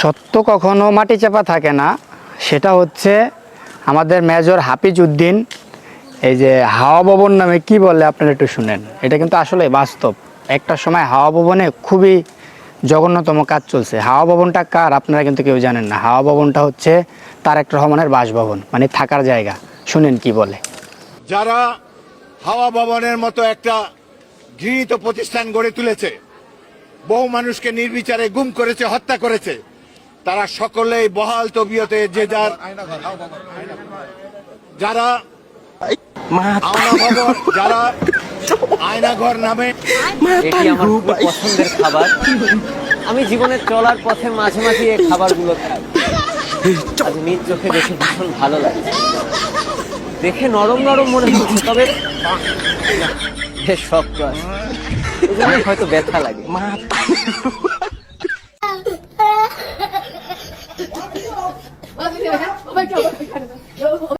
সত্য কখনো মাটি চাপা থাকে না, সেটা হচ্ছে আমাদের মেজর হাফিজ উদ্দিন এই যে হাওয়া ভবন নামে কি বলে আপনারা একটু শুনেন। এটা কিন্তু আসলে বাস্তব। একটা সময় হাওয়া ভবনে খুবই জঘন্যতম কাজ চলছে। হাওয়া ভবনটা কার আপনারা কিন্তু কেউ জানেন না। হাওয়া ভবনটা হচ্ছে তারেক রহমানের বাসভবন, মানে থাকার জায়গা। শুনেন কি বলে। যারা হাওয়া ভবনের মতো একটা ঘৃণিত প্রতিষ্ঠান গড়ে তুলেছে, বহু মানুষকে নির্বিচারে গুম করেছে, হত্যা করেছে, তারা সকলেই বহাল তবিয়তে যে যারা আয়না ভবন, যারা আয়নাঘর নামে এটি আমার খুব পছন্দের খাবার। আমি জীবনের চলার পথে মাঝে মাঝে এই খাবারগুলো খাই। আজ নিজ চোখে দেখে ভীষণ ভালো লাগছে। দেখে নরম নরম মনে হচ্ছে, তবে বেশ শক্ত আছে, এজন্য হয়তো ব্যথা লাগে।